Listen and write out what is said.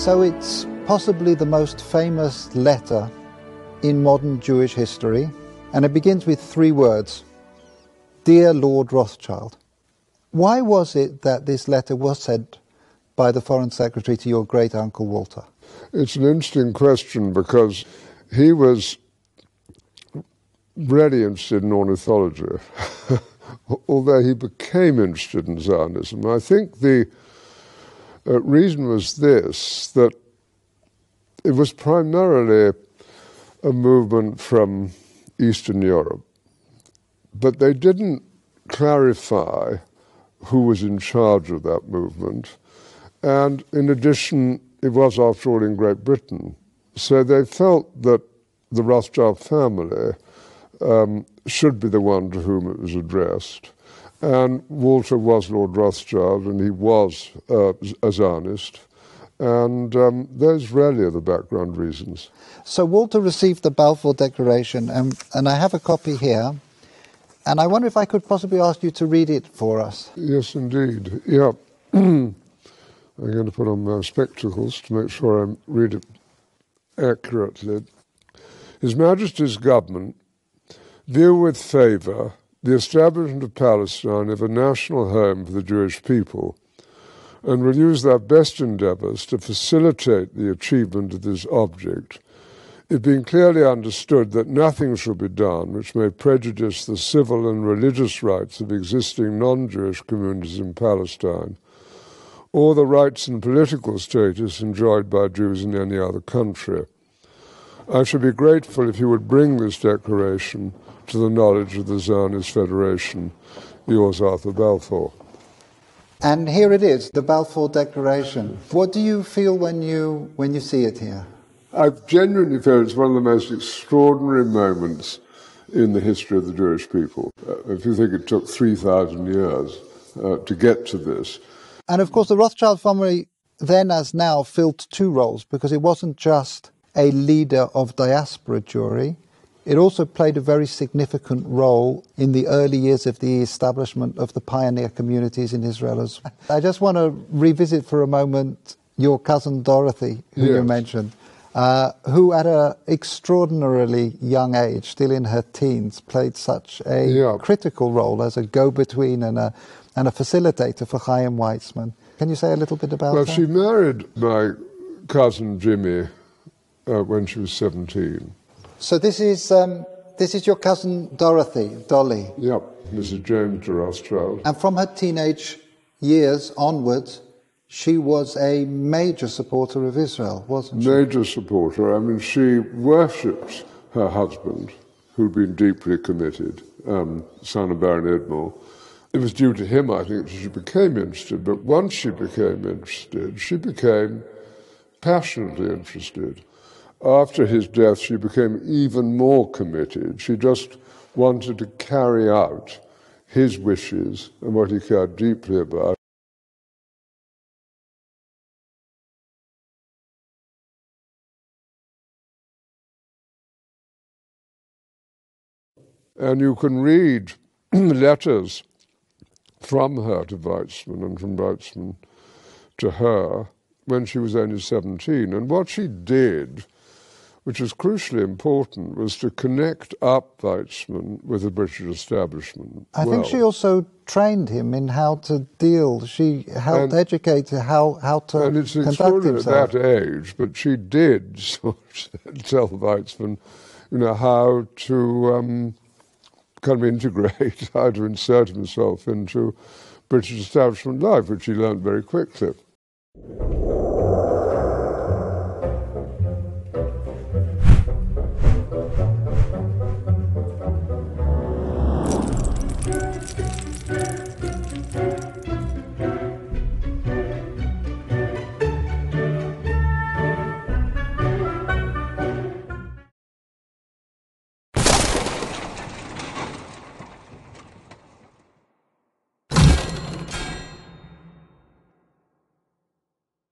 So it's possibly the most famous letter in modern Jewish history, and it begins with 3 words: Dear Lord Rothschild. Why was it that this letter was sent by the Foreign Secretary to your great-uncle Walter? It's an interesting question because he was really interested in ornithology, although he became interested in Zionism. I think the reason was this, that it was primarily a movement from Eastern Europe, but they didn't clarify who was in charge of that movement. And in addition, it was, after all, in Great Britain. So they felt that the Rothschild family should be the one to whom it was addressed. And Walter was Lord Rothschild, and he was a Zionist. And those really are the background reasons. So Walter received the Balfour Declaration, and I have a copy here. And I wonder if I could possibly ask you to read it for us. Yes, indeed. Yeah. I'm going to put on my spectacles to make sure I read it accurately. His Majesty's government view with favour the establishment of Palestine as a national home for the Jewish people, and will use their best endeavours to facilitate the achievement of this object, it being clearly understood that nothing shall be done which may prejudice the civil and religious rights of existing non-Jewish communities in Palestine, or the rights and political status enjoyed by Jews in any other country. I should be grateful if you would bring this declaration to the knowledge of the Zionist Federation. Yours, Arthur Balfour. And here it is, the Balfour Declaration. What do you feel when you see it here? I genuinely feel it's one of the most extraordinary moments in the history of the Jewish people. If you think it took 3,000 years to get to this. And of course the Rothschild family then as now filled 2 roles, because it wasn't just a leader of diaspora Jewry, it also played a very significant role in the early years of the establishment of the pioneer communities in Israel as well. I just want to revisit for a moment your cousin Dorothy, who you mentioned, who at an extraordinarily young age, still in her teens, played such a critical role as a go-between and a facilitator for Chaim Weizmann. Can you say a little bit about that? Well, she married my cousin Jimmy when she was 17. So this is your cousin Dorothy, Dolly. Yep, Mrs. James de Rothschild. And from her teenage years onwards, she was a major supporter of Israel, wasn't she? Major supporter. I mean, she worshipped her husband, who'd been deeply committed, son of Baron Edmore. It was due to him, I think, that she became interested. But once she became interested, she became passionately interested. After his death, she became even more committed. She just wanted to carry out his wishes and what he cared deeply about. And you can read letters from her to Weizmann and from Weizmann to her when she was only 17. And what she did, which was crucially important, was to connect up Weizmann with the British establishment. I think she also trained him in how to deal. She helped educate how to conduct himself. And it's extraordinary at that age, but she did sort of tell Weizmann, how to kind of integrate, how to insert himself into British establishment life, which he learned very quickly.